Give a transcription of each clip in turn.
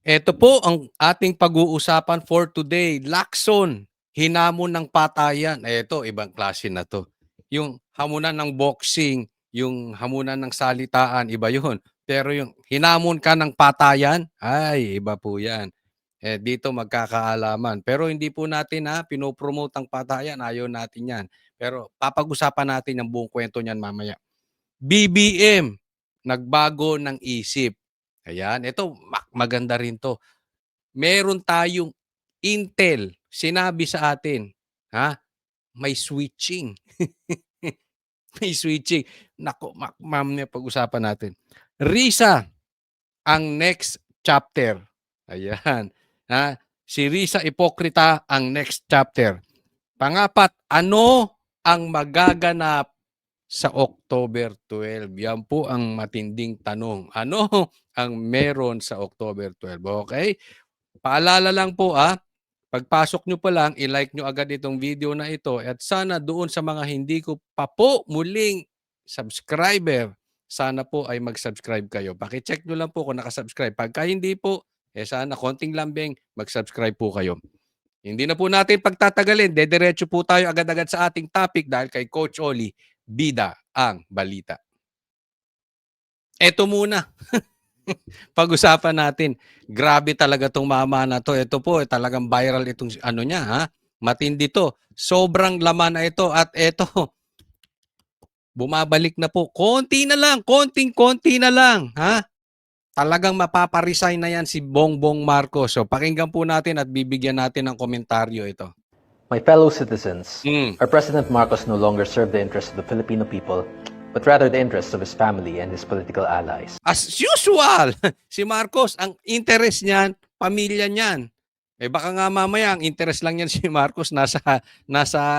Eto po ang ating pag-uusapan for today, Lacson, hinamon ng patayan. Eto, ibang klase na 'to. Yung hamunan ng boxing, yung hamunan ng salitaan, iba yun. Pero yung hinamon ka ng patayan, ay iba po 'yan. Dito magkakaalaman. Pero hindi po natin, pino-promote ang patayan, ayaw natin 'yan. Pero papag-usapan natin ang buong kuwento niyan mamaya. BBM, nagbago ng isip. Ayan, ito maganda rin 'to. Meron tayong intel, sinabi sa atin, ha, may switching. May switching. Naku, mamaya pag-usapan natin. Risa, ang next chapter. Ayan, ha. Si Risa Ipokrita ang next chapter. Pangapat, ano ang magaganap sa October 12? Yan po ang matinding tanong. Ano ang meron sa October 12? Okay? Paalala lang po, pagpasok nyo pa lang, i-like nyo agad itong video na ito at sana doon sa mga hindi ko pa po muling subscriber, sana po ay mag-subscribe kayo. Paki-check nyo lang po kung nakasubscribe. Pagka hindi po, sana konting lambing, mag-subscribe po kayo. Hindi na po natin pagtatagalin, dediretso po tayo agad-agad sa ating topic dahil kay Coach Oli, bida ang balita. Eto muna. Pag-usapan natin. Grabe talaga 'tong mama na 'to. Ito po, talagang viral itong ano niya, matindi 'to. Sobrang laman na ito at eto, bumabalik na po. Konti na lang, konting-konti na lang, Talagang mapapa-resign na 'yan si Bongbong Marcos. So pakinggan po natin at bibigyan natin ng komentaryo ito. My fellow citizens, Mm. our President Marcos no longer served the interests of the Filipino people, but rather the interests of his family and his political allies. As usual, si Marcos, ang interest niyan, pamilya niyan. Baka nga mamaya ang interest lang yan si Marcos nasa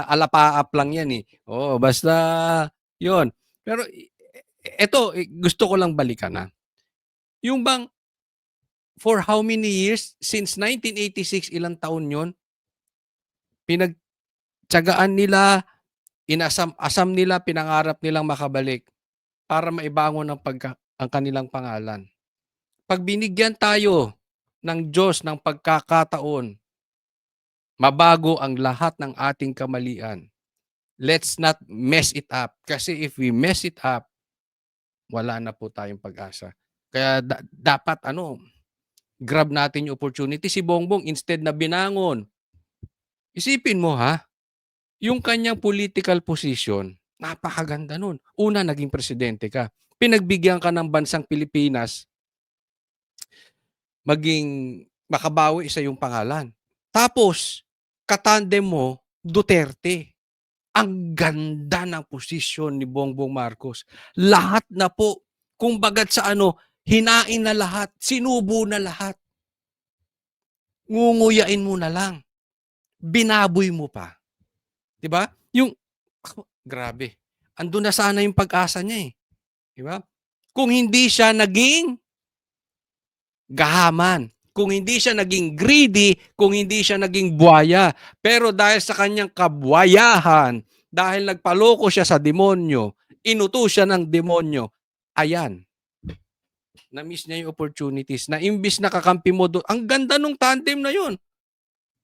alapaap lang yan eh. Oo, basta 'yon. Pero eto, gusto ko lang balikan, yung bang for how many years? Since 1986, ilang taon 'yon? Pinagtiyagaan nila, inasam-asam nila, pinangarap nilang makabalik para maibangon ang kanilang pangalan. 'Pag binigyan tayo ng Diyos ng pagkakataon, mabago ang lahat ng ating kamalian. Let's not mess it up. Kasi if we mess it up, wala na po tayong pag-asa. Kaya dapat grab natin yung opportunity. Si Bongbong instead na binangon, isipin mo yung kanyang political position, napakaganda nun. Una, naging presidente ka. Pinagbigyan ka ng bansang Pilipinas maging makabawi sa iyong pangalan. Tapos, katandem mo, Duterte. Ang ganda ng posisyon ni Bongbong Marcos. Lahat na po, kumbaga sa hinain na lahat, sinubo na lahat. Ngunguyain mo na lang. Binaboy mo pa. 'Di ba? Grabe. Andun na sana yung pag-asa niya eh. 'Di ba? Kung hindi siya naging gahaman, kung hindi siya naging greedy, kung hindi siya naging buwaya. Pero dahil sa kanyang kabuwayahan, dahil nagpaloko siya sa demonyo, inutos siya ng demonyo, ayan, na-miss niya yung opportunities na imbis na kakampi mo doon. Ang ganda nung tandem na yun.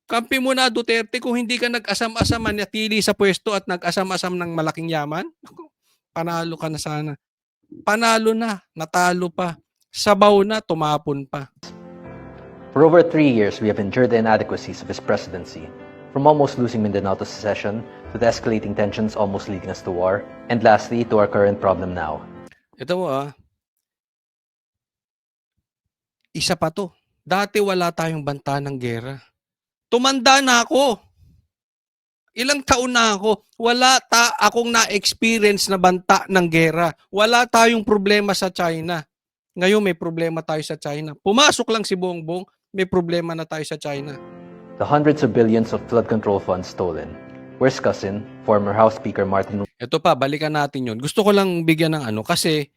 Kampi mo na Duterte kung hindi ka nag-asam-asam, manatili sa pwesto at nag-asam-asam ng malaking yaman. Panalo ka na sana. Panalo na, natalo pa. Sabaw na, tumapon pa. For over 3 years, we have endured the inadequacies of his presidency, from almost losing Mindanao to secession, to the escalating tensions almost leading us to war, and lastly, to our current problem now. Ito mo isa pa to. Dati wala tayong banta ng gera. Tumanda na ako. Ilang taon na ako. Akong na-experience na banta ng gera. Wala tayong problema sa China. Ngayon may problema tayo sa China. Pumasok lang si Bongbong, may problema na tayo sa China. The hundreds of billions of flood control funds stolen. Where's cousin, former House Speaker Martin? Ito pa, balikan natin yun. Gusto ko lang bigyan ng kasi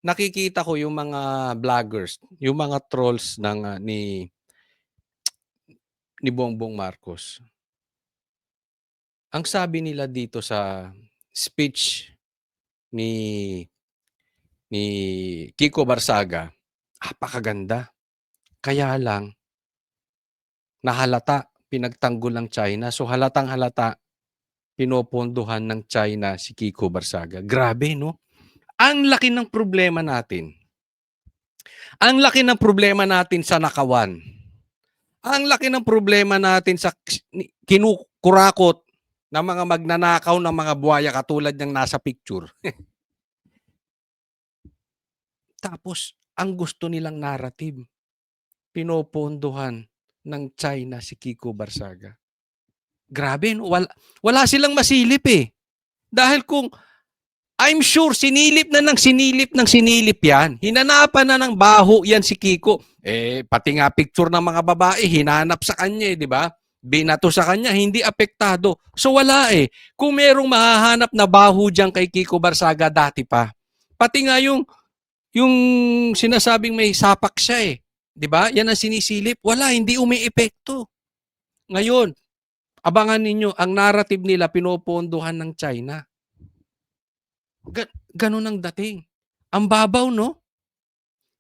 nakikita ko yung mga vloggers, yung mga trolls ni Bongbong Marcos. Ang sabi nila dito sa speech ni Kiko Barsaga, napakaganda. Kaya lang nahalata, pinagtanggol ng China. So halatang-halata, pinopondohan ng China si Kiko Barsaga. Grabe 'no? Ang laki ng problema natin. Ang laki ng problema natin sa nakawan. Ang laki ng problema natin sa kinukurakot ng mga magnanakaw ng mga buhaya katulad ng nasa picture. Tapos ang gusto nilang narrative, pinopondohan ng China si Kiko Barsaga. Grabe 'no, wala silang masilip, eh. Dahil kung I'm sure sinilip na ng sinilip ng sinilip 'yan. Hinanapan na ng baho 'yan si Kiko. Eh, pati nga picture ng mga babae hinanap sa kanya, eh, 'di ba? Binato sa kanya, hindi apektado. So wala, eh. Kung merong mahahanap na baho diyan kay Kiko Barsaga dati pa. Pati nga yung sinasabing may sapak siya, eh. 'Di ba? Yan ang sinisilip. Wala, hindi umiepekto. Ngayon, abangan ninyo ang narrative nila pinopondohan ng China. Ganun ang dating. Ang babaw, no?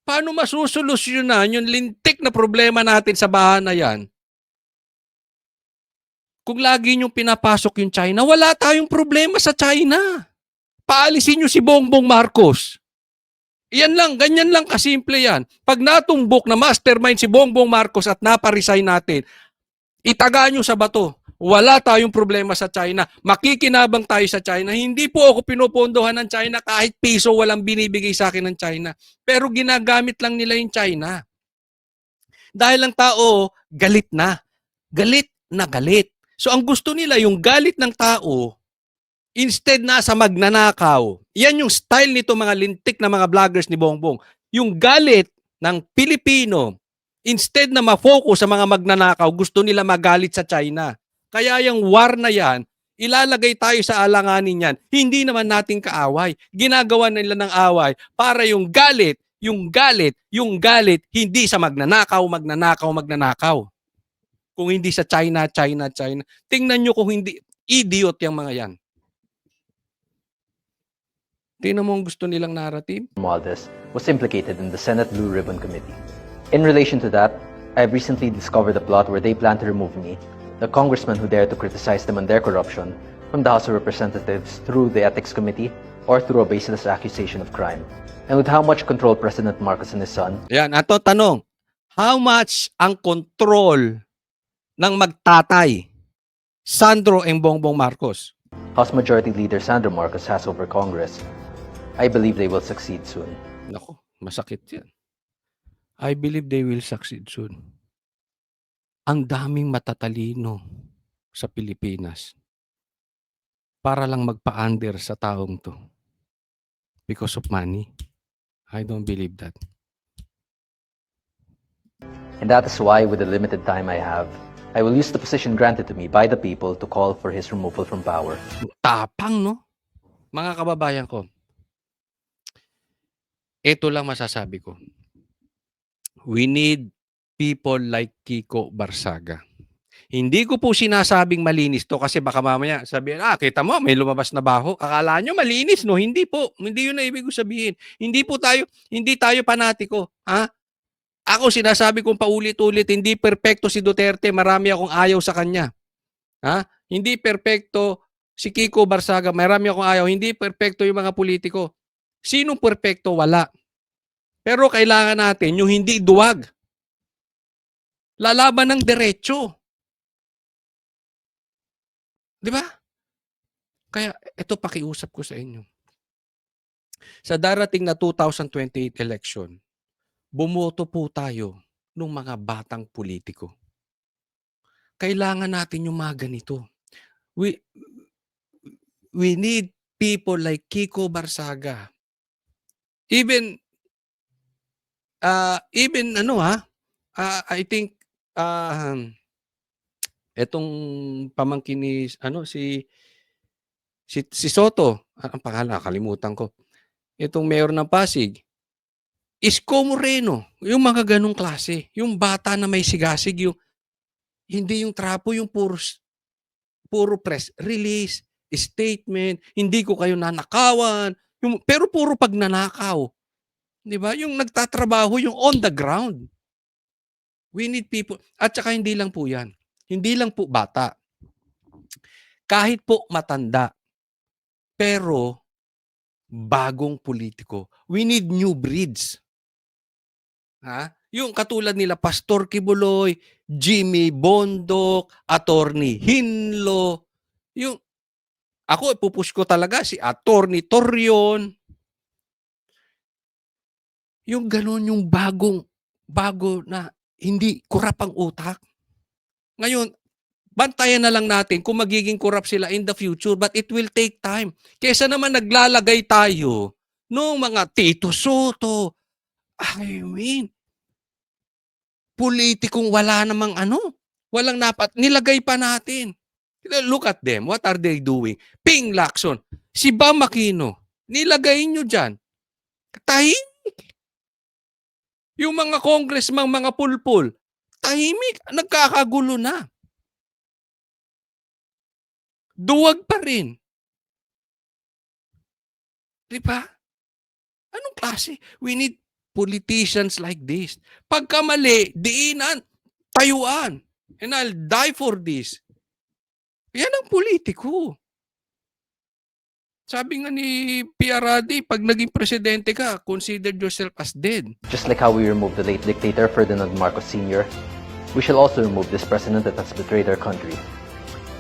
Paano masusolusyonan yung lintik na problema natin sa baha na yan? Kung lagi niyong pinapasok yung China, wala tayong problema sa China. Paalisin niyo si Bongbong Marcos. Yan lang, ganyan lang kasimple yan. Pag natumbok na mastermind si Bongbong Marcos at naparesign natin, itaga niyo sa bato. Wala tayong problema sa China. Makikinabang tayo sa China. Hindi po ako pinopondohan ng China kahit piso walang binibigay sa akin ng China. Pero ginagamit lang nila yung China. Dahil ang tao, galit na. Galit na galit. So ang gusto nila, yung galit ng tao, instead na sa magnanakaw. Yan yung style nito mga lintik na mga vloggers ni Bongbong. Yung galit ng Pilipino, instead na ma-focus sa mga magnanakaw, gusto nila magalit sa China. Kaya yung war na yan, ilalagay tayo sa alanganin yan. Hindi naman nating kaaway. Ginagawa nila ng away para yung galit, hindi sa magnanakaw. Kung hindi sa China. Tingnan nyo kung hindi, idiot yung mga yan. Tingnan mo ang gusto nilang narrative. Romualdez was implicated in the Senate Blue Ribbon Committee. In relation to that, I've recently discovered a plot where they plan to remove me, the congressman who dared to criticize them on their corruption, from the House of Representatives through the Ethics Committee or through a baseless accusation of crime. And with how much control President Marcos and his son. Yan, ato tanong, how much ang control ng magtatay Sandro and Bongbong Marcos? House Majority Leader Sandro Marcos has over Congress. I believe they will succeed soon. Nako, masakit yan. I believe they will succeed soon. Ang daming matatalino sa Pilipinas para lang magpa-under sa taong to because of money. I don't believe that. And that is why, with the limited time I have, I will use the position granted to me by the people to call for his removal from power. Tapang, no? Mga kababayan ko, ito lang masasabi ko. We need people like Kiko Barsaga. Hindi ko po sinasabing malinis to kasi baka mamaya sabihin, kita mo, may lumabas na baho. Akala nyo malinis, no? Hindi po. Hindi yun na ibig ko sabihin. Hindi tayo panatiko. Ha? Ako sinasabi kong paulit-ulit, hindi perpekto si Duterte, marami akong ayaw sa kanya. Ha? Hindi perpekto si Kiko Barsaga, marami akong ayaw. Hindi perpekto yung mga politiko. Sinong perpekto? Wala. Pero kailangan natin yung hindi duwag. Lalaban ng diretso. Di ba? Kaya ito pakiusap ko sa inyo. Sa darating na 2028 election, bumoto po tayo ng mga batang politiko. Kailangan natin yung mga ganito. We need people like Kiko Barsaga. Even I think etong pamangkin ni si Soto, ang pangalan nakalimutan ko. Itong mayor ng Pasig, Isko Moreno, yung mga ganong klase, yung bata na may sigasig, yung hindi yung trapo, yung puro press release, statement, hindi ko kayo nanakawan, pero puro pagnanakaw. 'Di ba? Yung nagtatrabaho, yung on the ground. We need people at saka hindi lang po 'yan, hindi lang po bata. Kahit po matanda, pero bagong politiko. We need new breeds, Yung katulad nila Pastor Kibuloy, Jimmy Bondoc, Attorney Hinlo, yung ako ipu-push ko talaga si Attorney Torreon, yung gano'n, yung bago na hindi kurap ang utak. Ngayon, bantayan na lang natin kung magiging corrupt sila in the future, but it will take time. Kaysa naman naglalagay tayo nung mga Tito Soto, I mean, politikong wala namang walang nilagay pa natin. Look at them, what are they doing? Ping Lacson, si Bam Aquino, nilagay nyo dyan. Tahimik. Yung mga congressman, mga pulpul, tahimik, nagkakagulo na. Duwag pa rin. Di ba? Anong klase? We need politicians like this. Pagka mali, diinan, tayuan. And I'll die for this. Yan ang politiko. Sabi nga ni Piaradi, pag naging presidente ka, consider yourself as dead. Just like how we removed the late dictator Ferdinand Marcos Sr., we shall also remove this president that has betrayed our country.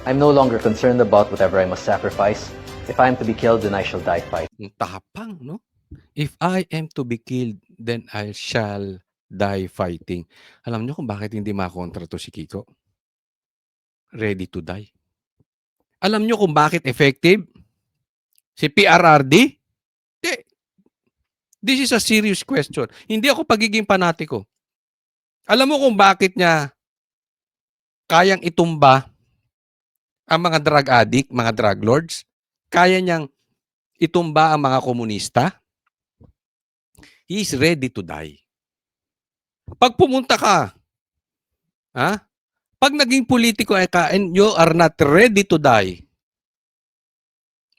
I'm no longer concerned about whatever I must sacrifice. If I am to be killed, then I shall die fighting. Ang tapang, no? If I am to be killed, then I shall die fighting. Alam niyo kung bakit hindi makontra to si Kiko? Ready to die. Alam niyo kung bakit effective? Si PRRD? This is a serious question. Hindi ako pagiging panatiko. Alam mo kung bakit niya kayang itumba ang mga drug addict, mga drug lords? Kaya niyang itumba ang mga komunista? He is ready to die. Pag pumunta ka, pag naging politiko ka and you are not ready to die,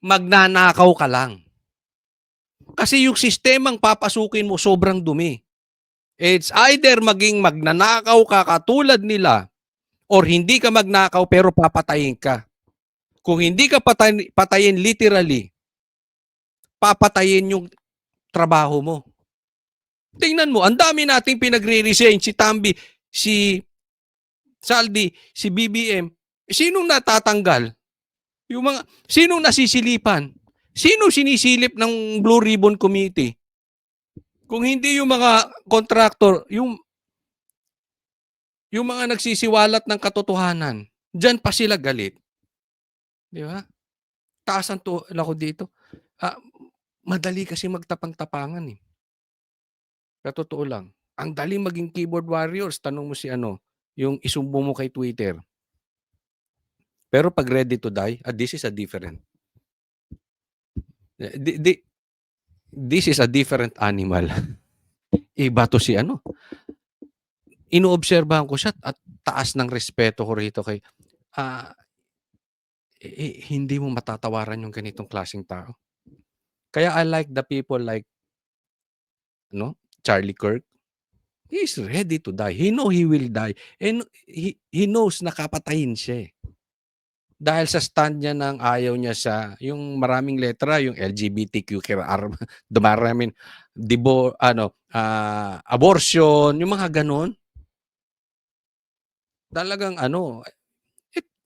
magnanakaw ka lang. Kasi yung sistemang papasukin mo sobrang dumi. It's either maging magnanakaw ka katulad nila or hindi ka magnakaw pero papatayin ka. Kung hindi ka patayin literally, papatayin yung trabaho mo. Tingnan mo, ang dami nating pinagre-resign, si Tambi, si Saldi, si BBM. Sinong natatanggal? Sinong nasisilipan? Sino sinisilip ng Blue Ribbon Committee? Kung hindi yung mga contractor, yung mga nagsisiwalat ng katotohanan, diyan pa sila galit. Di ba? Taasan to ako dito. Madali kasi magtapang-tapangan eh. Totoo lang. Ang dali maging keyboard warriors. Tanong mo si yung isumbo mo kay Twitter. Pero pag ready to die, this is a different. This is a different animal. Iba to si Inoobserbahan ko siya at taas ng respeto ko rito kay hindi mo matatawaran yung ganitong klaseng tao. Kaya I like the people like Charlie Kirk. He's ready to die. He know he will die. And he knows na kapatayin siya. Dahil sa stand niya ng ayaw niya sa yung maraming letra, yung LGBTQR, dumaraming abortion, yung mga ganon. Talagang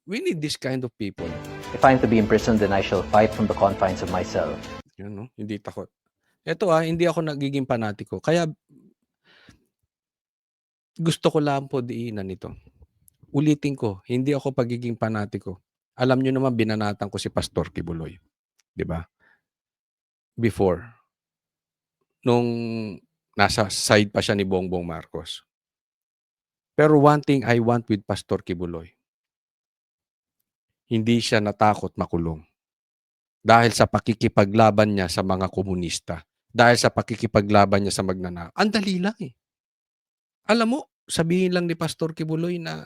we need this kind of people. If I am to be imprisoned, then I shall fight from the confines of my cell. Yun, hindi takot. Ito hindi ako nagiging panatiko. Kaya gusto ko lang po diinan ito. Ulitin ko, hindi ako pagiging panatiko. Alam niyo naman binanatan ko si Pastor Kibuloy. 'Di ba? Before. Nung nasa side pa siya ni Bongbong Marcos. Pero one thing I want with Pastor Kibuloy, hindi siya natakot makulong. Dahil sa pakikipaglaban niya sa mga komunista. Dahil sa pakikipaglaban niya sa magnanakaw. Ang dali lang eh. Alam mo, sabihin lang ni Pastor Kibuloy na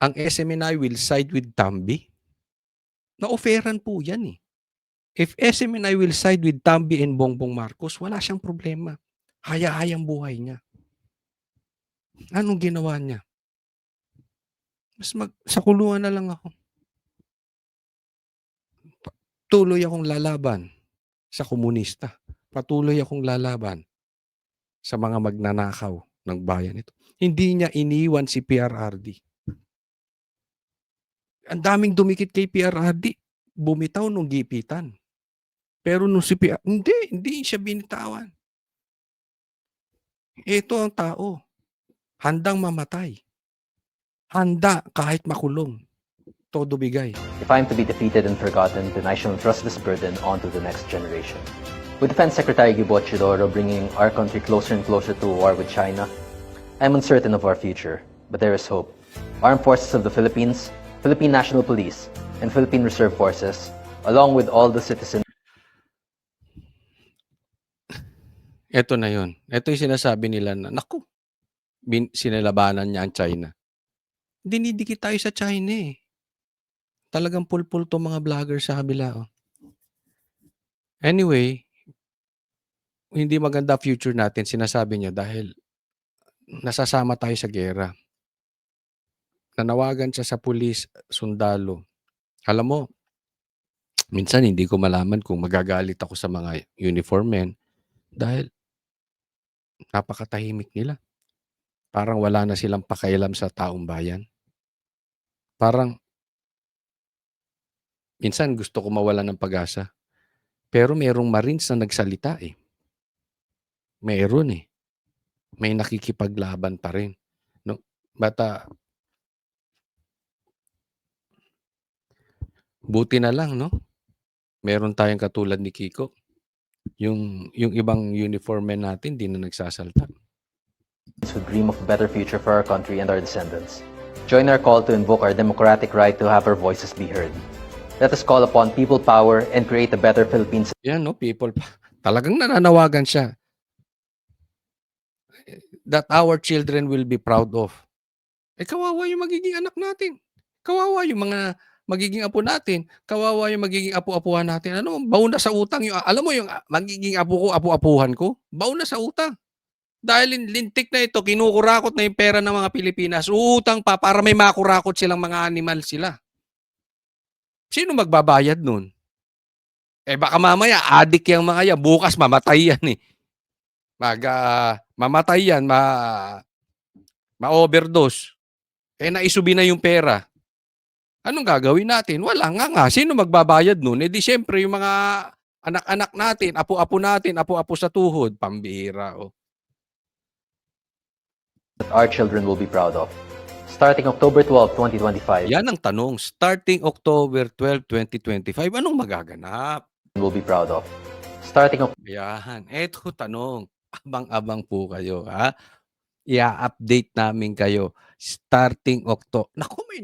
ang SMNI will side with Tambi. Na-offeran po yan eh. If SMNI will side with Tambi and Bongbong Marcos, wala siyang problema. Haya-hayang buhay niya. Anong ginawa niya? Sa kulungan na lang ako. Tuloy akong lalaban sa komunista. Patuloy akong lalaban sa mga magnanakaw ng bayan ito. Hindi niya iniwan si PRRD. Ang daming dumikit kay PRRD. Bumitaw nung gipitan. Pero nung si hindi siya binitawan. Ito ang tao. Handang mamatay. Handa kahit makulong. Todo bigay. If I am to be defeated and forgotten, then I shall entrust this burden onto the next generation. With Defense Secretary Gibo Chidoro bringing our country closer and closer to a war with China, I am uncertain of our future, but there is hope. Armed Forces of the Philippines, Philippine National Police, and Philippine Reserve Forces, along with all the citizens Ito na yun. Ito yung sinasabi nila na, naku, sinalabanan niya ang China. Dinidikit tayo sa China eh. Talagang pulpul to mga vlogger sa kabila. Oh. Anyway, hindi maganda future natin, sinasabi niya dahil nasasama tayo sa gera. Nanawagan siya sa pulis, sundalo. Alam mo, minsan hindi ko malaman kung magagalit ako sa mga uniform men dahil napakatahimik nila. Parang wala na silang pakialam sa taong bayan. Parang minsan gusto ko mawalan ng pag-asa. Pero merong Marines na nagsalita eh. Meron eh. May nakikipaglaban pa rin. No? But buti na lang, no? Meron tayong katulad ni Kiko. Yung ibang uniform men natin, di na nagsasalta. who dream of a better future for our country and our descendants. Join our call to invoke our democratic right to have our voices be heard. Let us call upon people power and create a better Philippines. Yan, no? People, talagang nananawagan siya that our children will be proud of. Eh, kawawa yung magiging anak natin. Kawawa yung mga magiging apo natin. Kawawa yung magiging apu-apuhan natin. Ano, baon na sa utang. Alam mo yung magiging apo ko, apu-apuhan ko, baon na sa utang. Dahil lintik na ito, kinukurakot na yung pera ng mga Pilipinas. Uutang pa para may makurakot silang mga animal sila. Sino magbabayad nun? Eh baka mamaya, adik yung mga yan. Bukas mamatay yan eh. Mamatay yan, ma-overdose. Eh naisubi na yung pera. Anong gagawin natin? Wala nga. Sino magbabayad nun? Eh di syempre yung mga anak-anak natin, apo-apo natin, apo-apo sa tuhod, pambihira. Oh. That our children will be proud of. Starting October 12, 2025, Yan ang tanong. Starting October 12, 2025, anong magaganap? will be proud of. Starting Yan. Eto tanong. Abang-abang po kayo, ha? I-update namin kayo. Starting October. Naku, may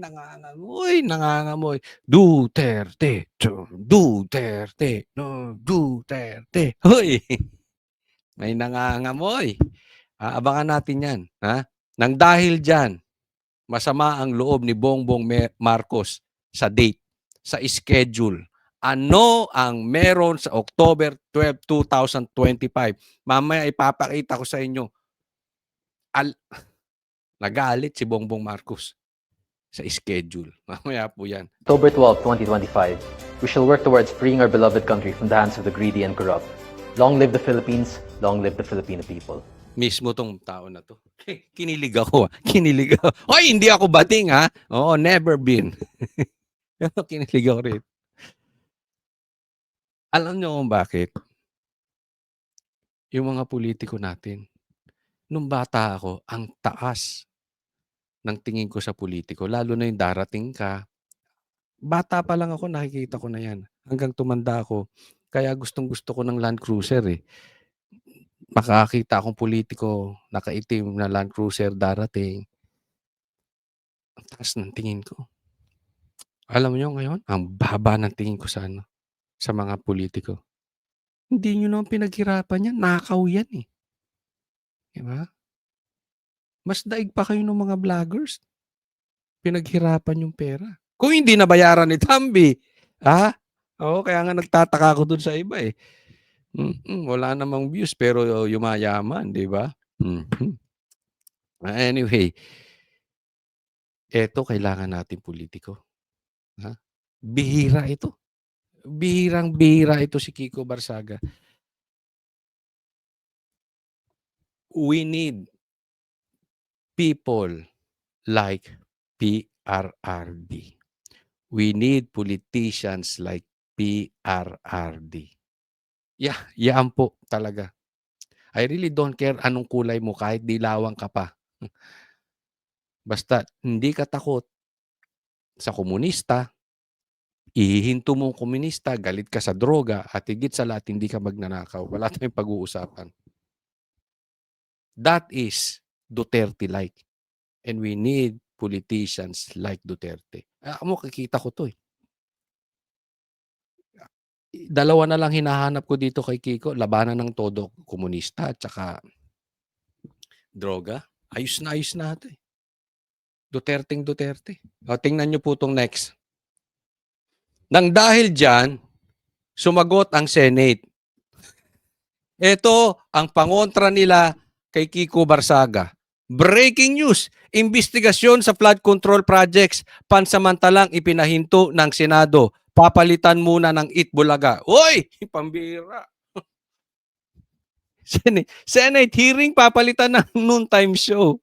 nangangamoy. Duterte. Duterte. No, Duterte. Hoy! May nangangamoy. Abangan natin yan. Ha? Nang dahil dyan, masama ang loob ni Bongbong Marcos sa date, sa schedule. Ano ang meron sa October 12, 2025? Mamaya ipapakita ko sa inyo. Nagalit si Bongbong Marcos sa schedule. Mamaya po yan. October 12, 2025, we shall work towards freeing our beloved country from the hands of the greedy and corrupt. Long live the Philippines, long live the Filipino people. Mismo tong tao na to. Kinilig ako. Kinilig ako. Hoy, hindi ako bating ha. Oo, never been. Pero kinilig ako rin. Alam niyo kung bakit? Yung mga politiko natin, nung bata ako, ang taas ng tingin ko sa politiko. Lalo na yung darating ka. Bata pa lang ako, nakikita ko na yan. Hanggang tumanda ako. Kaya gustong-gusto ko ng Land Cruiser eh. Makakita akong politiko, nakaitim na Land Cruiser darating. Ang taas ng tingin ko. Alam niyo ngayon, ang baba ng tingin ko sa mga politiko. Hindi niyo naman pinaghirapan yan, nakaw yan eh. Diba? Mas daig pa kayo ng mga vloggers. Pinaghirapan yung pera. Kung hindi nabayaran ni Tambi, oo, kaya nga nagtataka ako dun sa iba eh. Wala namang views pero yumayaman, di ba? Anyway, eto kailangan natin politiko, ha? Bihira ito. Bihirang-bihira ito si Kiko Barsaga. We need people like PRRD. We need politicians like PRRD. Yan po talaga. I really don't care anong kulay mo kahit dilawang ka pa. Basta hindi ka takot sa komunista, ihihinto mo ang komunista, galit ka sa droga, at higit sa lahat hindi ka magnanakaw. Wala tayong pag-uusapan. That is Duterte-like. And we need politicians like Duterte. Mo kikita ko 'to, eh. Dalawa na lang hinahanap ko dito kay Kiko, labanan ng todo, komunista at saka droga. Ayos na 'to, eh. Duterteng Duterte. O tingnan niyo po 'tong next. Nang dahil diyan, sumagot ang Senate. Ito ang pangontra nila kay Kiko Barsaga. Breaking news, investigasyon sa flood control projects pansamantalang ipinahinto ng Senado. Papalitan muna ng Itbulaga. Uy! Pambira. Senate hearing, papalitan ng noontime show.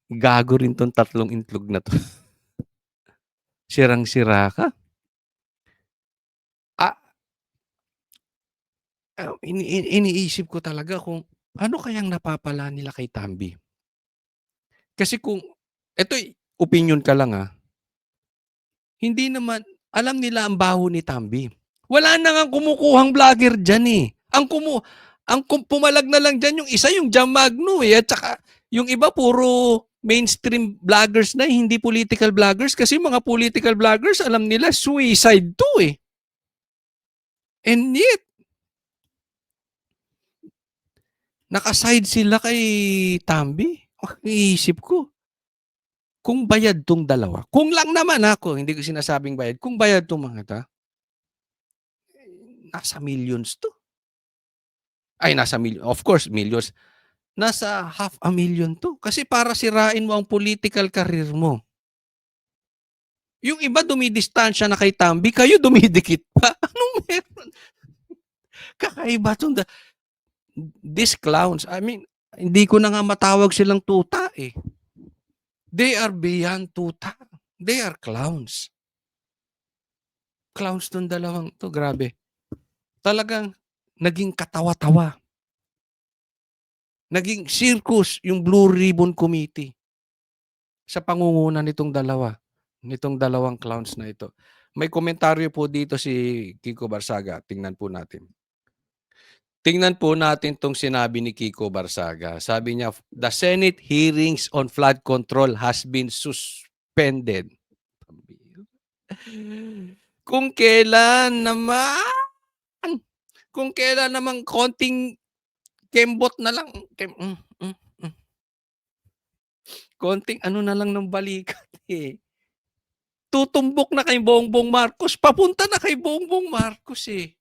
Gago rin tong tatlong intlog na to. Sirang-sira ka. Iniisip ko talaga kung ano kayang napapala nila kay Tambi. Kasi kung, ito'y opinion ka lang hindi naman, alam nila ang baho ni Tambi. Wala na nga kumukuhang vlogger dyan eh. Ang pumalag na lang dyan yung isa, yung Jam Magno eh. At saka yung iba puro mainstream vloggers na, hindi political vloggers. Kasi mga political vloggers, alam nila, suicide to eh. And yet, nakaside sila kay Tambi. Iisip ko, kung bayad tong dalawa, kung lang naman ako, hindi ko sinasabing bayad, kung bayad tong mga ta, nasa millions to. Ay, nasa million. Of course, millions. Nasa 500,000 to. Kasi para sirain mo ang political career mo. Yung iba dumidistansya na kay Tambi, kayo dumidikit pa. Anong meron? Kakaiba itong these clowns. I mean, hindi ko na nga matawag silang tuta eh. They are beyond tuta. They are clowns. Clowns tong dalawang to, grabe. Talagang naging katawa-tawa. Naging circus yung Blue Ribbon Committee sa pangunguna nitong dalawang clowns na ito. May komentaryo po dito si Kiko Barsaga. Tingnan po natin. Tingnan po natin tong sinabi ni Kiko Barsaga. Sabi niya, the Senate hearings on flood control has been suspended. Kung kailan naman konting kembot na lang, konting ano na lang ng balikat eh. Tutumbok na kay Bongbong Marcos, papunta na kay Bongbong Marcos eh.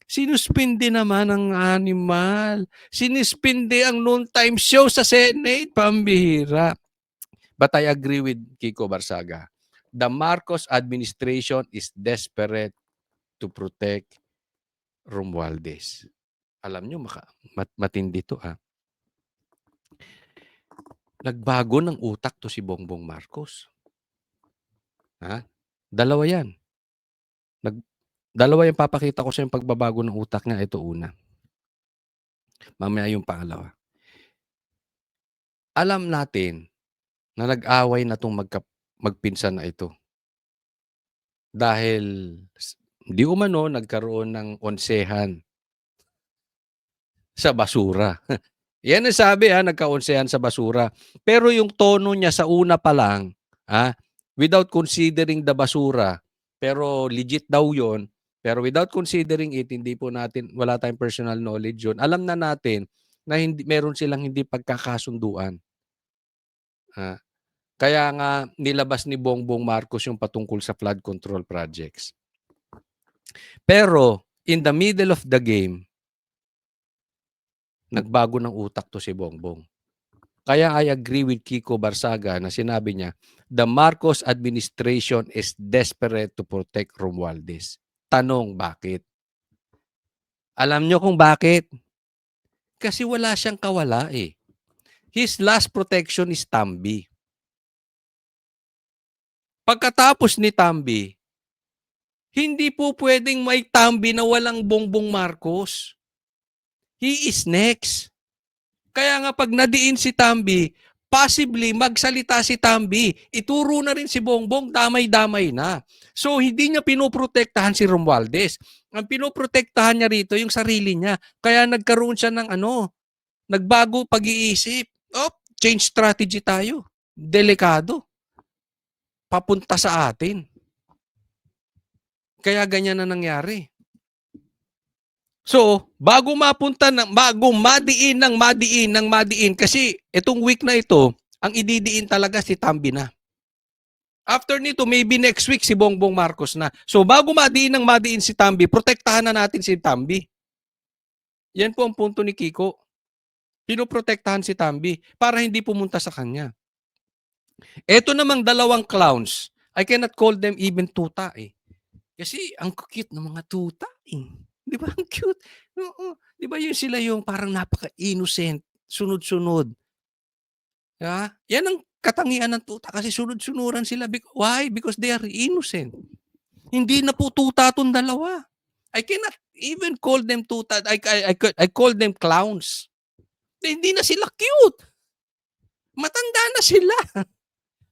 Sinuspindi naman ang animal. Sinispindi ang noontime show sa Senate. Pambihira. But I agree with Kiko Barsaga. The Marcos administration is desperate to protect Romualdez. Alam nyo, matindi to Nagbago ng utak to si Bongbong Marcos. Dalawa yan. Dalawa yung papakita ko sa yung pagbabago ng utak niya. Ito una. Mamaya yung pangalawa. Alam natin na nag-away na itong magpinsan na ito. Dahil di umano nagkaroon ng onsehan sa basura. Yan ang sabi nagka-onsehan sa basura. Pero yung tono niya sa una pa lang, without considering the basura, pero legit daw yon, pero without considering it, wala tayong personal knowledge yun. Alam na natin na meron silang hindi pagkakasunduan. Kaya nga nilabas ni Bongbong Marcos yung patungkol sa flood control projects. Pero in the middle of the game, nagbago ng utak 'to si Bongbong. Kaya I agree with Kiko Barsaga na sinabi niya, "The Marcos administration is desperate to protect Romualdez." Tanong, bakit? Alam niyo kung bakit? Kasi wala siyang kawala, eh. His last protection is Tambi. Pagkatapos ni Tambi, hindi po puwedeng may Tambi na walang Bongbong Marcos. He is next. Kaya nga 'pag nadiin si Tambi, possibly magsalita si Tambi, ituro na rin si Bongbong, damay-damay na. So hindi niya pinoprotektahan si Romualdez. Ang pinoprotektahan niya rito yung sarili niya. Kaya nagkaroon siya ng nagbago pag-iisip. Change strategy tayo. Delikado. Papunta sa atin. Kaya ganyan na nangyari. So, bago madiin kasi itong week na ito, ang ididiin talaga si Tambi na. After nito, maybe next week si Bongbong Marcos na. So, bago madiin si Tambi, protektahan na natin si Tambi. Yan po ang punto ni Kiko. Pinoprotektahan si Tambi para hindi pumunta sa kanya. Eto namang dalawang clowns, I cannot call them even tuta eh. Kasi ang cute ng mga tuta eh. Di ba? Ang cute. Oo. Di ba yun sila yung parang napaka-innocent, sunod-sunod. Diba? Yan ang katangian ng tuta kasi sunod-sunuran sila. Why? Because they are innocent. Hindi na po tuta itong dalawa. I cannot even call them tuta. I call them clowns. Hindi na sila cute. Matanda na sila.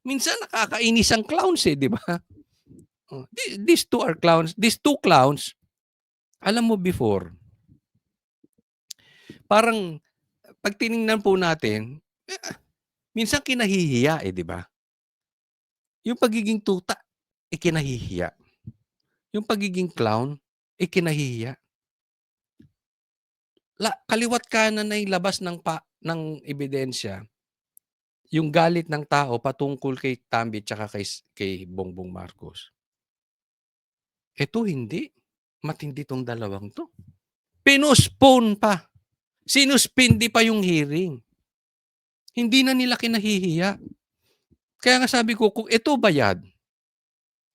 Minsan nakakainis ang clowns eh, di ba? These two are clowns. These two clowns, alam mo before, parang pag tiningnan po natin, minsan kinahihiya eh, di ba? Yung pagiging tuta, kinahihiya. Yung pagiging clown, kinahihiya. Kaliwat kanan na yung labas ng ebidensya, yung galit ng tao patungkol kay Tambi tsaka kay Bongbong Marcos. Ito hindi. Matindi tong dalawang to. Pinospone pa. Sinuspindi pa yung hearing. Hindi na nila kinahihiya. Kaya nga sabi ko, kung ito bayad,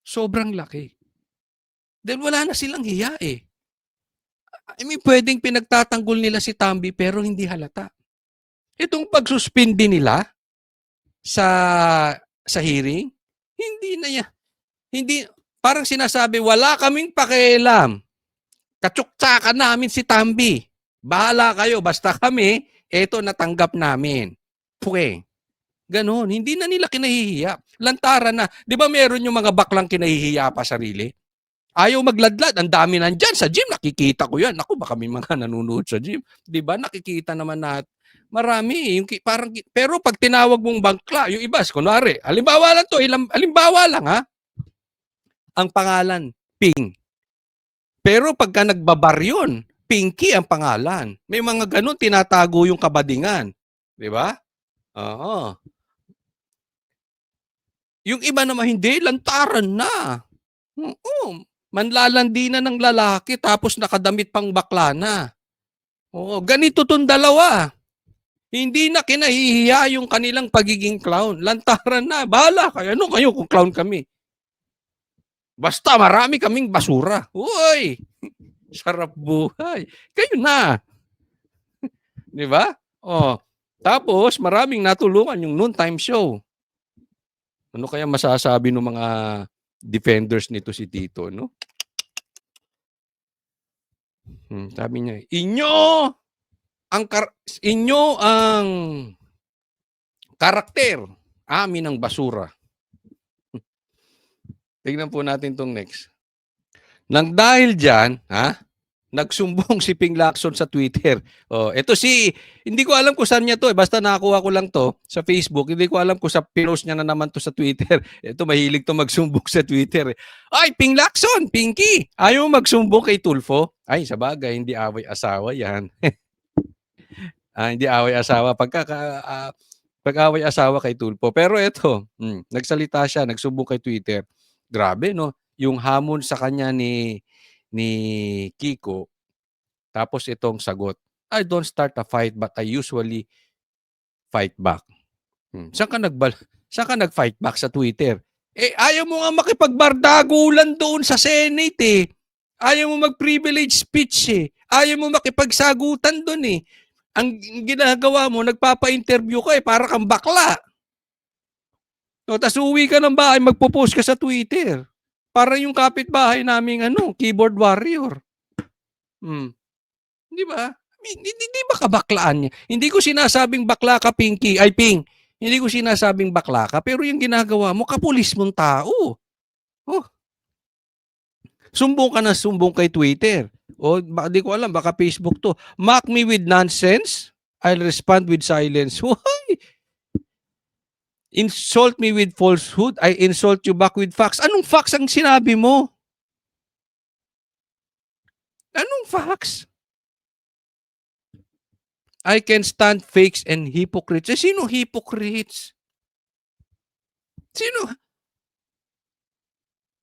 sobrang laki. Dahil wala na silang hiya eh. I mean, pwedeng pinagtatanggol nila si Tambi pero hindi halata. Itong pagsuspindi nila sa hearing, hindi na yan. Hindi, parang sinasabi, wala kaming pakialam. Katsuksakan namin si Tambi. Bahala kayo, basta kami, eto natanggap namin. Pwe. Ganon, hindi na nila kinahihiya. Lantaran na. Di ba meron yung mga baklang kinahihiya pa sarili? Ayaw magladlad. Ang dami nandyan sa gym. Nakikita ko yan. Ako, baka may mga nanonood sa gym. Di ba? Nakikita naman natin. Marami. Yung, parang, pero pag tinawag mong bangkla, yung iba, kunwari, halimbawa lang to, halimbawa lang ha, ang pangalan, Ping. Pero pagka nagbabar yun, Pinky ang pangalan. May mga ganun, tinatago yung kabadingan. Di ba? Oo. Yung iba naman hindi, lantaran na. Oo. Manlalandi na ng lalaki tapos nakadamit pang bakla na. Oo. Ganito tong dalawa. Hindi na kinahihiya yung kanilang pagiging clown. Lantaran na. Bahala kayo. Ano kayo kung clown kami? Basta marami kaming basura. Uy! Sarap buhay. Kayo na. Di ba? Oh. Tapos, maraming natulungan yung noontime show. Ano kaya masasabi ng mga defenders nito si Tito, no? Sabi niya, inyo ang karakter, amin ang basura. Tignan po natin tong next. Nang dahil dyan, nagsumbong si Ping Lacson sa Twitter. Oh, ito hindi ko alam kung saan niya to, basta nakakuha ko lang to sa Facebook. Hindi ko alam kung sa pinost niya na naman to sa Twitter. Ito mahilig to magsumbong sa Twitter. Ay, Ping Lacson, Pinky, ayaw magsumbong kay Tulfo? Ay, sabagay, hindi away asawa yan. Hindi away asawa. Pag-away asawa kay Tulfo. Pero ito, nagsalita siya, nagsumbong kay Twitter. Grabe, no? Yung hamon sa kanya ni Kiko, tapos itong sagot. I don't start a fight but I usually fight back. Saan ka nag-fight back sa Twitter? Eh, ayaw mo nga makipagbardagulan doon sa Senate eh. Ayaw mo mag-privilege speech eh. Ayaw mo makipagsagutan doon eh. Ang ginagawa mo, nagpapa-interview ka eh, para kang bakla. O, tas uwi ka ng bahay, magpo-post ka sa Twitter. Para yung kapitbahay naming keyboard warrior. Di ba? Hindi ba kabaklaan niya? Hindi ko sinasabing bakla ka, Pinky. Ay, Ping. Hindi ko sinasabing bakla ka, pero yung ginagawa mo, kapulis mong tao. Oh. Sumbong ka na sumbong kay Twitter. O, di ko alam, baka Facebook to. Mock me with nonsense, I'll respond with silence. Why? Insult me with falsehood, I insult you back with facts. Anong facts ang sinabi mo? Anong facts? I can stand fakes and hypocrites. Eh, sino hypocrites? Sino?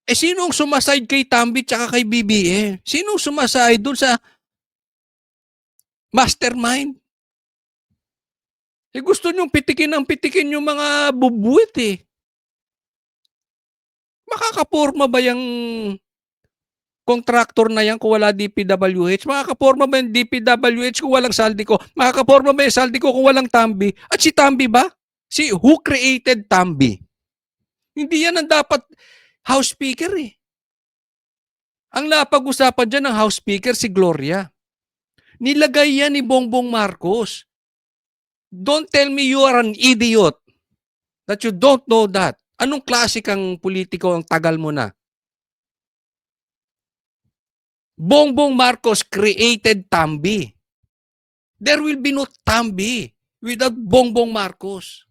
Eh, sino ang sumaside kay Tambi tsaka kay BBM? Sino ang sumaside dun sa mastermind? Eh, gusto nyong pitikin yung mga bubuit eh. Makakaporma ba yung contractor na yan kung wala DPWH? Makakaporma ba yung DPWH kung walang saldi ko? Makakaporma ba yung saldi ko kung walang Tambi? At si Tambi ba? Who created Tambi? Hindi yan ang dapat House Speaker eh. Ang napag-usapan dyan ng House Speaker si Gloria. Nilagay yan ni Bongbong Marcos. Don't tell me you are an idiot that you don't know that. Anong klase kang politiko ang tagal mo na? Bongbong Marcos created Tambi. There will be no Tambi without Bongbong Marcos.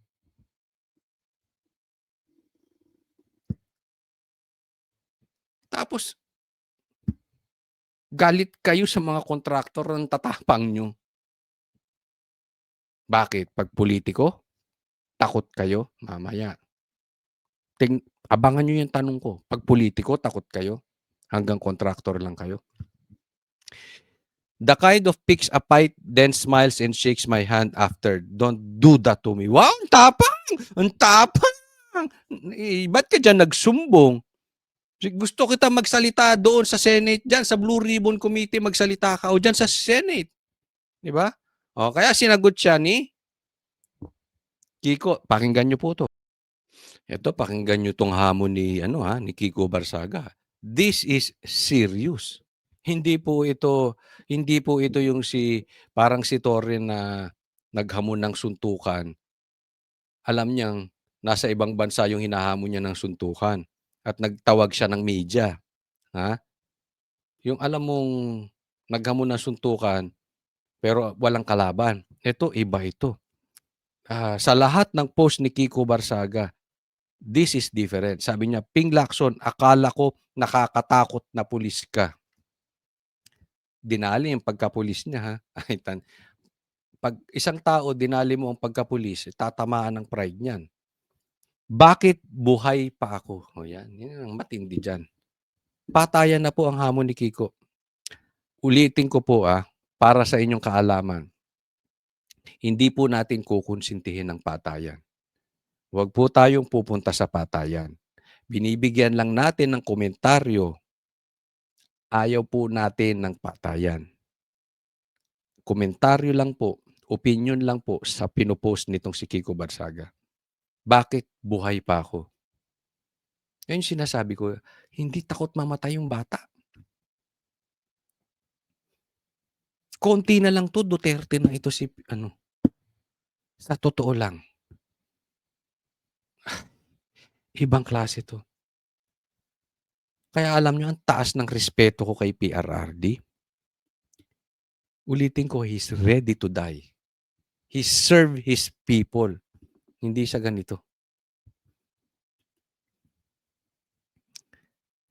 Tapos, galit kayo sa mga kontraktor ng tatapang nyo. Bakit? Pag politiko, takot kayo? Mamaya. Abangan nyo yung tanong ko. Pag politiko, takot kayo? Hanggang kontraktor lang kayo? The kind of picks a fight, then smiles and shakes my hand after. Don't do that to me. Wow, ang tapang! Ang tapang! Eh, ba't ka dyan nagsumbong? Gusto kita magsalita doon sa Senate, dyan sa Blue Ribbon Committee, magsalita ka o dyan sa Senate. Di ba? O, kaya sinagot siya ni Kiko. Pakinggan nyo po to. Ito, pakinggan nyo tong hamon ni, ni Kiko Barsaga. This is serious. Hindi po ito yung parang si Torre na naghamon ng suntukan. Alam niyang nasa ibang bansa yung hinahamon niya ng suntukan at nagtawag siya ng media. Ha? Yung alam mong naghamon ng suntukan pero walang kalaban. Ito, iba ito. Sa lahat ng post ni Kiko Barsaga, this is different. Sabi niya, Ping Lacson, akala ko nakakatakot na pulis ka. Dinali yung pagkapulis niya, ha? Pag isang tao, dinali mo ang pagkapulis, tatamaan ng pride niyan. Bakit buhay pa ako? O yan ang matindi dyan. Patayan na po ang hamon ni Kiko. Ulitin ko po, para sa inyong kaalaman. Hindi po natin kukonsintihin ng patayan. Huwag po tayong pupunta sa patayan. Binibigyan lang natin ng komentaryo. Ayaw po natin ng patayan. Komentaryo lang po, opinion lang po sa pinopost nitong si Kiko Barsaga. Bakit buhay pa ako? Yan yung sinasabi ko, hindi takot mamatay yung bata. Konti na lang to, Duterte na ito si, sa totoo lang. Ibang klase to. Kaya alam nyo, ang taas ng respeto ko kay PRRD. Ulitin ko, he's ready to die. He served his people. Hindi siya ganito.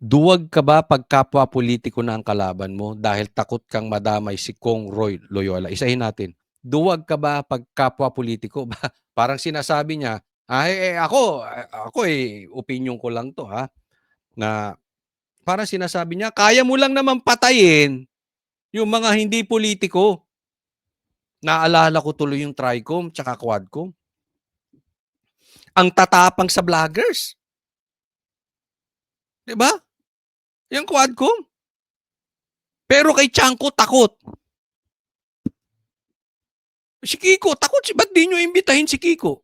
Duwag ka ba pag kapwa politiko na ang kalaban mo dahil takot kang madamay si Kong Roy Loyola? Isahin natin. Duwag ka ba pag kapwa politiko? Parang sinasabi niya, ako opinion ko lang to na parang sinasabi niya, kaya mo lang naman patayin yung mga hindi politiko. Naalala ko tuloy yung Tricom tsaka Quadcom. Ang tatapang sa vloggers. 'Di ba? Yung Quadcom. Pero kay Chanko takot. Si Kiko takot. Ba't di nyo imbitahin si Kiko?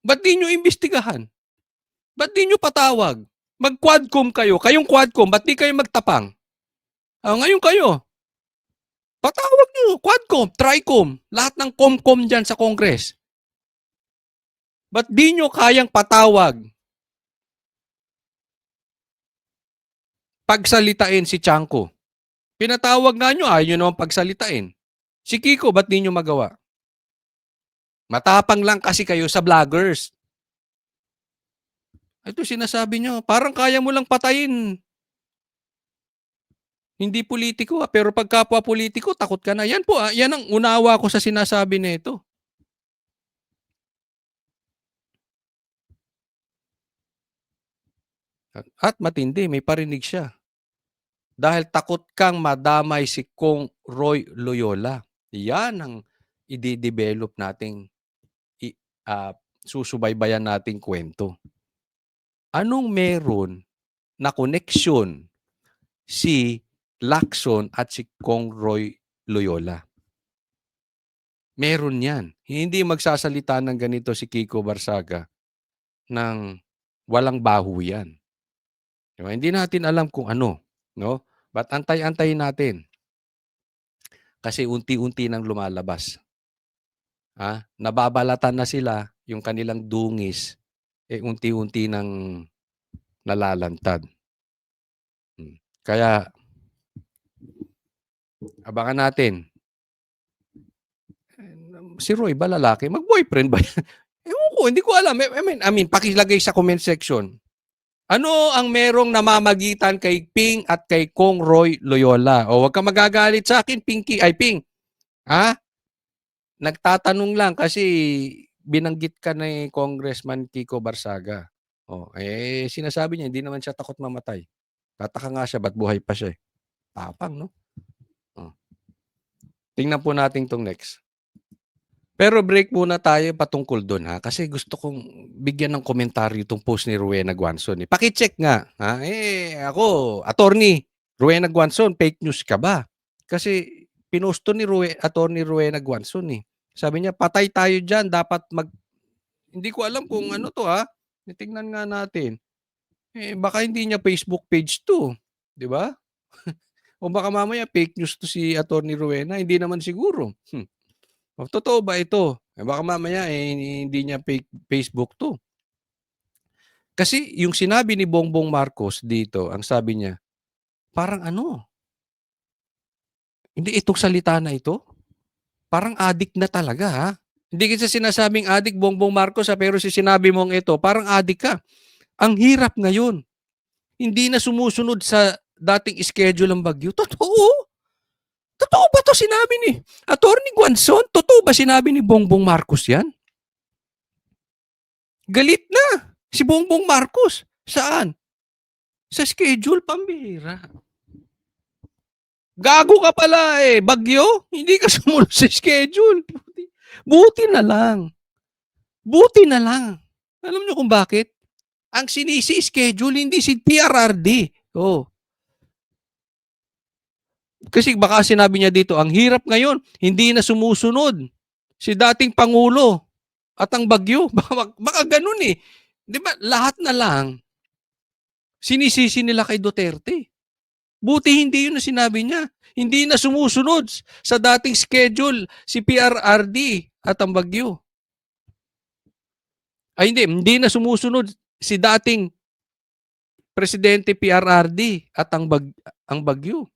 Ba't di nyo imbestigahan? Ba't di nyo patawag? Mag-Quadcom kayo. Kayong Quadcom, ba't di kayo magtapang? Ngayon kayo. Patawag nyo. Quadcom, Tricom, lahat ng Comcom dyan sa Congress. Ba't di nyo kayang patawag? Pagsalitain si Chanko. Pinatawag nga nyo, ayaw nyo naman pagsalitain. Si Kiko, ba't di nyo magawa? Matapang lang kasi kayo sa vloggers. Ito sinasabi nyo, parang kaya mo lang patayin. Hindi politiko pero pag kapwa politiko, takot ka na. Yan po, yan ang unawa ko sa sinasabi nito. At matindi, may parinig siya. Dahil takot kang madamay si Kong Roy Loyola. Yan ang i-develop nating susubaybayan nating kwento. Anong meron na connection si Lacson at si Kong Roy Loyola? Meron yan. Hindi magsasalita ng ganito si Kiko Barsaga ng walang baho yan. Diba? Hindi natin alam kung ano. No? But antay-antayin natin. Kasi unti-unti nang lumalabas. Nababalatan na sila yung kanilang dungis. Unti-unti nang nalalantad. Kaya, abangan natin. Si Roy ba lalaki? Mag-boyfriend ba yan? Ewan ko, hindi ko alam. I mean, pakilagay sa comment section. Ano ang merong namamagitan kay Ping at kay Kong Roy Loyola? O wag ka magagalit sa akin, Pinky. Ay, Ping. Nagtatanong lang kasi binanggit ka ni Congressman Kiko Barsaga. Sinasabi niya, hindi naman siya takot mamatay. Tataka nga siya, ba't buhay pa siya? Tapang, no? Tingnan po natin tong next. Pero break muna tayo patungkol doon kasi gusto kong bigyan ng komentaryo itong post ni Rowena Guanzon. Paki-check nga. Ako, attorney Rowena Guanzon, fake news ka ba? Kasi pinusto ni attorney Rowena Guanzon Sabi niya, patay tayo dyan, dapat hindi ko alam kung ano to Tingnan nga natin. Baka hindi niya Facebook page to, di ba? O baka mamaya fake news to si attorney Rowena, hindi naman siguro. Totoo ba ito? Baka mamaya hindi niya Facebook to. Kasi yung sinabi ni Bongbong Marcos dito, ang sabi niya, parang hindi itong salita na ito, parang addict na talaga Hindi kasi sinasabing addict Bongbong Marcos pero sinabi mong ito, parang addict ka. Ang hirap ngayon. Hindi na sumusunod sa dating schedule ng bagyo. Totoo? Totoo ba to sinabi ni Attorney Guanzon? Totoo ba sinabi ni Bongbong Marcos yan? Galit na si Bongbong Marcos. Saan? Sa schedule, pambihira. Gago ka pala bagyo. Hindi ka sumunod sa schedule. Buti na lang. Buti na lang. Alam niyo kung bakit? Ang sinisi schedule, hindi si PRRD. Kasi baka sinabi niya dito, ang hirap ngayon, hindi na sumusunod si dating Pangulo at ang bagyo. Baka ganun Di ba? Lahat na lang, sinisisi nila kay Duterte. Buti hindi yun na sinabi niya. Hindi na sumusunod sa dating schedule si PRRD at ang bagyo. Hindi na sumusunod si dating Presidente PRRD at ang bagyo.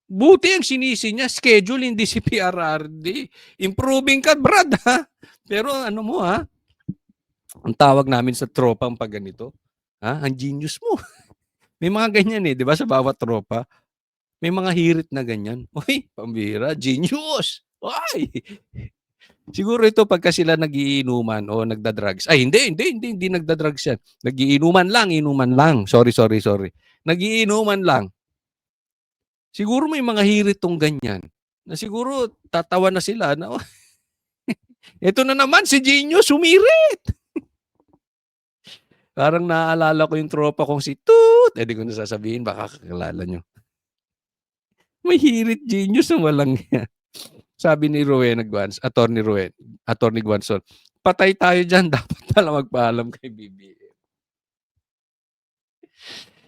Buti ang sinisi niya, schedule, hindi si PRRD. Improving ka, Brad, Pero ang tawag namin sa tropang pag ganito, ang genius mo. May mga ganyan di ba, sa bawat tropa? May mga hirit na ganyan. Uy, pambihira, genius! Ay! Siguro ito pagka sila nagiinuman o nagda-drugs. Hindi nagda-drugs yan. Nagiinuman lang. Sorry. Nagiinuman lang. Siguro may mga hirit tong ganyan Na siguro tatawa na sila na, ito na naman si Genius sumirit. Parang naaalala ko yung tropa kong si Toot, di ko na sasabihin baka kakilala niyo. May hirit Genius na walang yan. Sabi ni Rowena Attorney Guanzon, patay tayo diyan, dapat pala magpaalam kay BBM.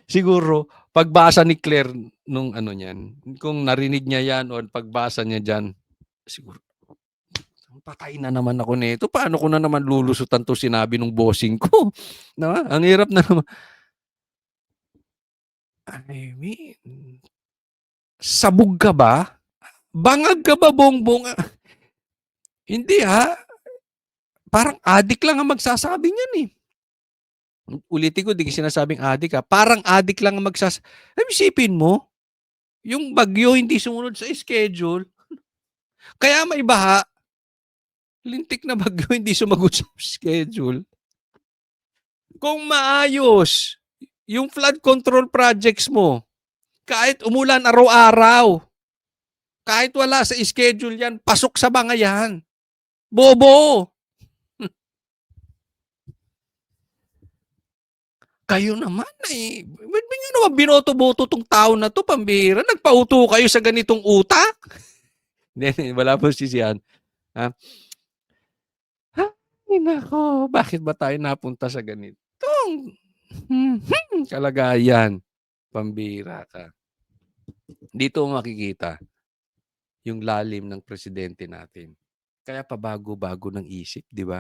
Siguro pagbasa ni Claire nung ano niyan, kung narinig niya yan o pagbasa niya diyan, siguro patay na naman ako nito. Paano ko na naman lulusutan 'to sinabi nung bossing ko, 'di ba? Ang hirap na naman. I mean, sabog ka ba? Bangag ka ba, Bongbong? Hindi parang adik lang ang magsasabi niyan eh. Ulitin ko, di ko sinasabing adik parang adik lang ang isipin mo, yung bagyo hindi sumunod sa schedule, kaya may baha, lintik na bagyo hindi sumagot sa schedule. Kung maayos yung flood control projects mo, kahit umulan araw-araw, kahit wala sa schedule yan, pasok sa bangayan. Bobo! Kayo naman ba't nyo naman binoto-boto tong tao na to, pambihira? Nagpauto kayo sa ganitong utak? Hindi, wala po sisihan. Ay nako, bakit ba tayo napunta sa ganitong kalagayan? Pambihira ka. Dito makikita yung lalim ng presidente natin. Kaya pabago-bago ng isip, di ba?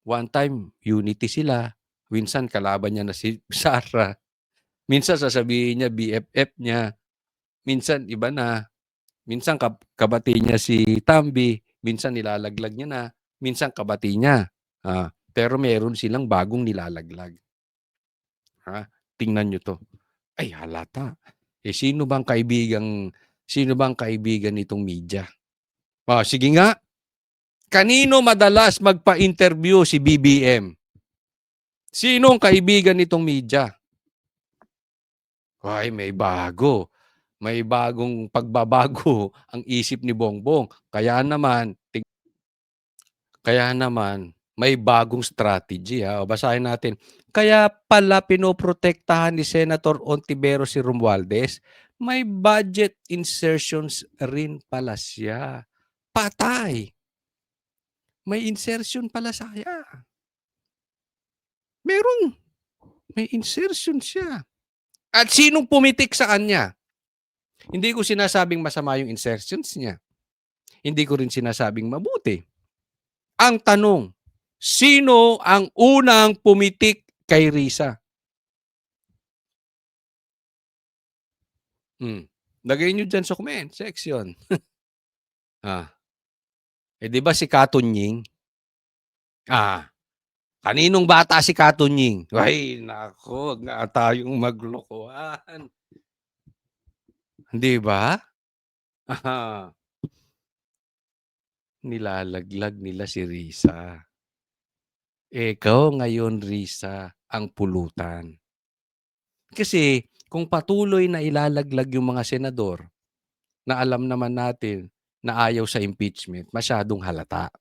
One time, unity sila. Minsan, kalaban niya na si Sara. Minsan, sasabihin niya, BFF niya. Minsan, iba na. Minsan, kabati niya si Tambi. Minsan, nilalaglag niya na. Minsan, kabati niya. Pero meron silang bagong nilalaglag. Tingnan niyo to. Ay, halata. Sino bang kaibigan nitong media? Sige nga. Kanino madalas magpa-interview si BBM? Sinong kaibigan nitong media? Ay, may bago. May bagong pagbabago ang isip ni Bongbong. Kaya naman may bagong strategy. Basahin natin. Kaya pala pinoprotektahan ni Senator Ontiveros si Romualdez. May budget insertions rin pala siya. Patay. May insertion pala saya. May insertion siya. At sinong pumitik sa kanya? Hindi ko sinasabing masama yung insertions niya. Hindi ko rin sinasabing mabuti. Ang tanong, sino ang unang pumitik kay Risa? Lagay nyo dyan sa comment section. Di ba si Katunying? Kaninong bata si Katunying? Ay, nako, wag na tayong maglokohan. Di ba? Nilalaglag nila si Risa. Ikaw ngayon, Risa, ang pulutan. Kasi kung patuloy na ilalaglag yung mga senador na alam naman natin na ayaw sa impeachment, masyadong halata.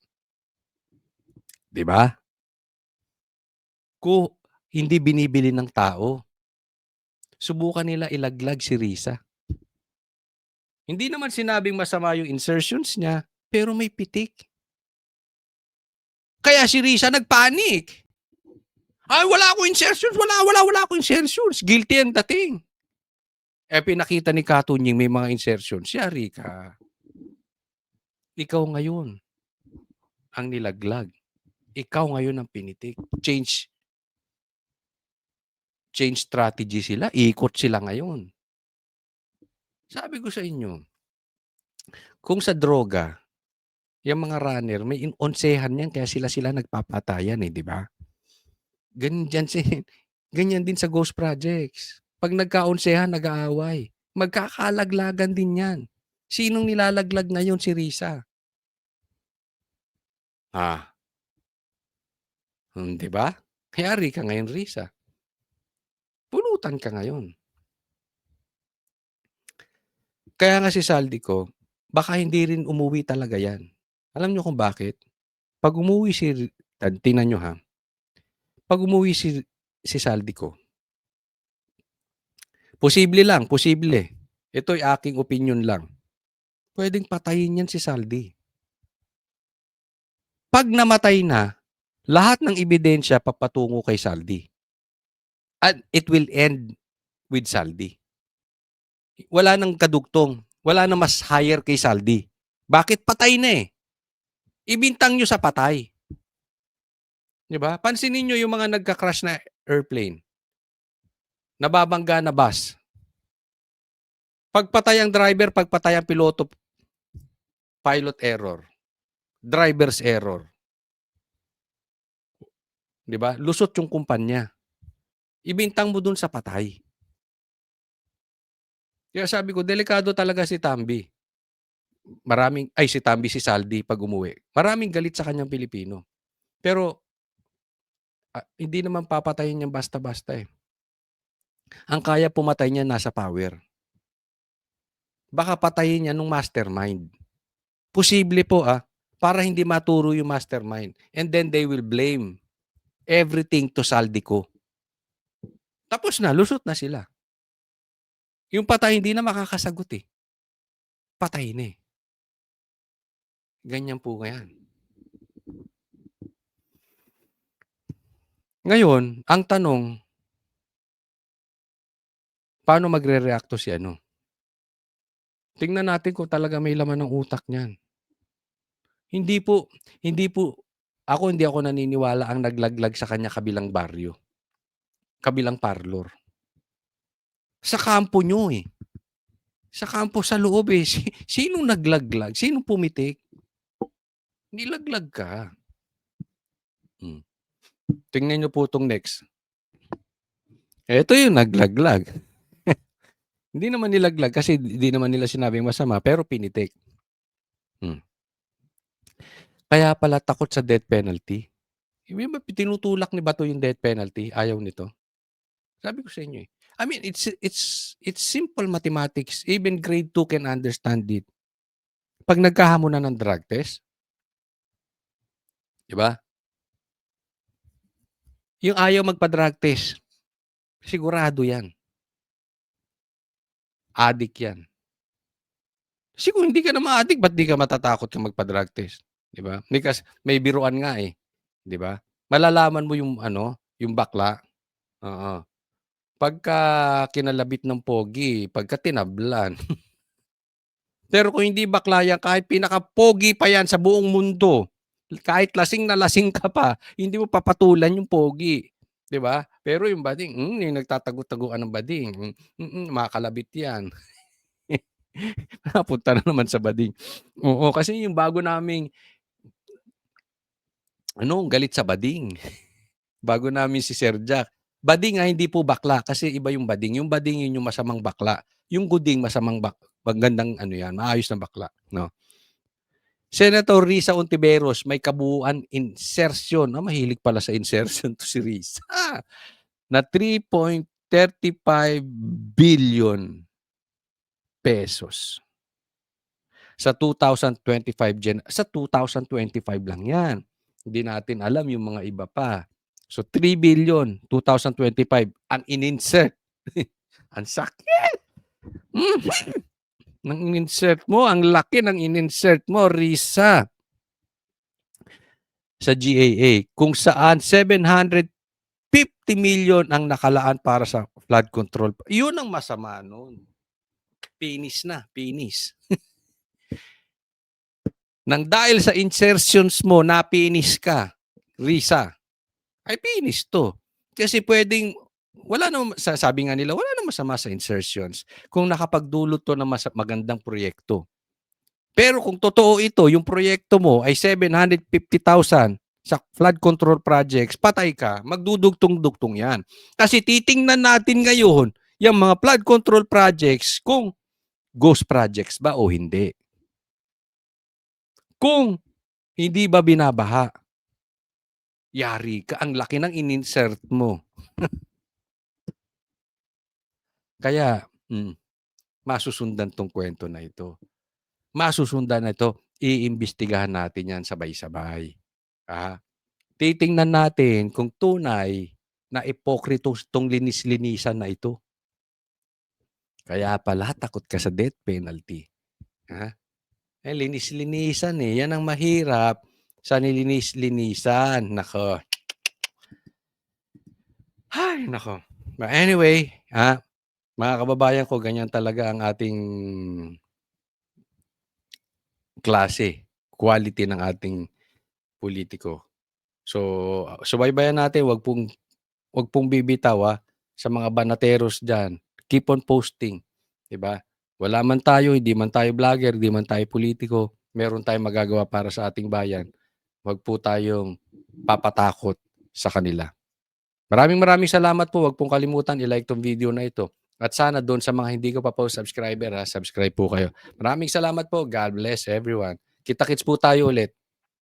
Di ba? Kung hindi binibili ng tao, subukan nila ilaglag si Risa. Hindi naman sinabing masama yung insertions niya, pero may pitik. Kaya si Risa nagpanik. Ay, wala akong insertions. Wala akong insertions. Guilty ang dating. Pinakita ni Katunying may mga insertions. Yari ka. Ikaw ngayon ang nilaglag. Ikaw ngayon ang pinitik. Change strategy sila. Ikot sila ngayon. Sabi ko sa inyo, kung sa droga, yung mga runner, may onsehan yan, kaya sila nagpapatayan di ba? Ganyan din sa ghost projects. Pag nagka-onsehan, nag-aaway. Magkakalaglagan din yan. Sinong nilalaglag ngayon? Si Risa. Di ba? Hayari ka ngayon, Risa. Pulutan ka ngayon. Kaya nga si Saldi ko, baka hindi rin umuwi talaga yan. Alam niyo kung bakit? 'Pag umuwi tingnan niyo ha, 'pag umuwi si Saldico, posible, ito'y aking opinyon lang, puwedeng patayin yan si Saldi. 'Pag namatay na, lahat ng ebidensya papatungo kay Saldi at it will end with Saldi. Wala ng kadugtong, wala ng mas higher kay Saldi. Bakit? Patay na, eh. Ibintang niyo sa patay, 'di ba? Pansinin niyo yung mga nagka-crash na airplane, nababangga na bus. Pagpatay ang driver, pagpatay ang piloto, pilot error, driver's error, 'di ba? Lusot yung kumpanya. Ibintang mo dun sa patay. Kaya sabi ko, delikado talaga si Tambi. Si Tambi, si Saldi pag umuwi. Maraming galit sa kanyang Pilipino. Pero hindi naman papatayin niyan basta-basta, eh. Ang kaya pumatay niyan nasa power. Baka patayin niya nung mastermind. Posible po, para hindi maturo yung mastermind. And then they will blame everything to Saldico. Tapos na, lusot na sila. Yung patay hindi na makakasagot, eh. Patay na, eh. Ganyan po yan. Ngayon, ang tanong, paano magre-react 'to si ano? Tingnan natin kung talaga may laman ng utak niyan. Hindi po hindi ako naniniwala ang naglaglag sa kanya kabilang baryo, kabilang parlor. Sa kampo niyo, eh. Sa kampo sa loob, eh. Sinong naglaglag? Sinong pumitik? Nilaglag ka. Tingnan niyo po 'tong next. Eto yung naglaglag. Hindi naman nilaglag kasi di naman nila sinabing masama, pero pinitik. Kaya pala takot sa death penalty. Hindi ba tinutulak ni Bato yung death penalty, ayaw nito? Sabi ko sa inyo, eh. I mean, it's simple mathematics. Even grade 2 can understand it. 'Pag nagkahamunan ng drug test, 'di ba? Yung ayaw magpa-drug test, sigurado 'yan. Addict 'yan. Kasi kung hindi ka naman addict, ba't di ka matatakot kang magpa-drug test, 'di ba? May biruan nga, eh, 'di ba? Malalaman mo yung ano, yung bakla, oo. Pagka kinalabit ng pogi, pagka tinablan. Pero kung hindi bakla yan, kahit pinaka-pogi pa yan sa buong mundo, kahit lasing na lasing ka pa, hindi mo papatulan yung pogi, 'di ba? Pero yung bading, yung nagtatago-taguan ng bading, makakalabit yan. Napunta na naman sa bading. Oo, kasi yung bago naming galit sa bading. Bago namin si Sir Jack. Bading hindi po bakla kasi iba yung bading. Yung bading yun yung masamang bakla. Yung guding magandang yan, maayos na bakla, 'no? Senator Risa Ontiveros may kabuuan insertion, mahilig pala sa insertion 'to si Risa, na 3.35 billion pesos. Sa 2025 sa 2025 lang 'yan. Hindi natin alam yung mga iba pa. So 3 billion 2025 ang in-insert. Ang sakit. Ng in-insert mo, ang laki ng in-insert mo, Risa. Sa GAA, kung saan 750 million ang nakalaan para sa flood control. Yun ang masama nun. Pinis na, pinis. Nang dahil sa insertions mo, napinis ka, Risa, ay pinis to. Kasi pwedeng, sabi nga nila, wala namang masama sa insertions kung nakapagdulot to ng magandang proyekto. Pero kung totoo ito, yung proyekto mo ay 750,000 sa flood control projects, patay ka, magdudugtong-dugtong yan. Kasi titingnan natin ngayon, yung mga flood control projects, kung ghost projects ba o hindi. Kung hindi ba binabaha, yari ka, ang laki ng in-insert mo. Kaya, masusundan tong kwento na ito. masusundan na ito. Iimbestigahan natin yan sabay-sabay. Titingnan natin kung tunay na ipokrito 'tong linis-linisan na ito. Kaya pala takot ka sa death penalty. Linis-linisan, yan ang mahirap sa nilinis-linisan. Naku. Hay naku. But anyway, mga kababayan ko, ganyan talaga ang ating klase, quality ng ating politiko. So, subaybayan natin, wag pong bibitaw, sa mga banateros diyan. Keep on posting, 'di ba? Wala man tayo, hindi man tayo vlogger, hindi man tayo politiko, meron tayong magagawa para sa ating bayan. Wag po tayong papatakot sa kanila. Maraming salamat po. Wag pong kalimutan i-like 'tong video na ito. At sana doon sa mga hindi ko pa po subscriber, subscribe po kayo. Maraming salamat po. God bless everyone. Kita-kits po tayo ulit.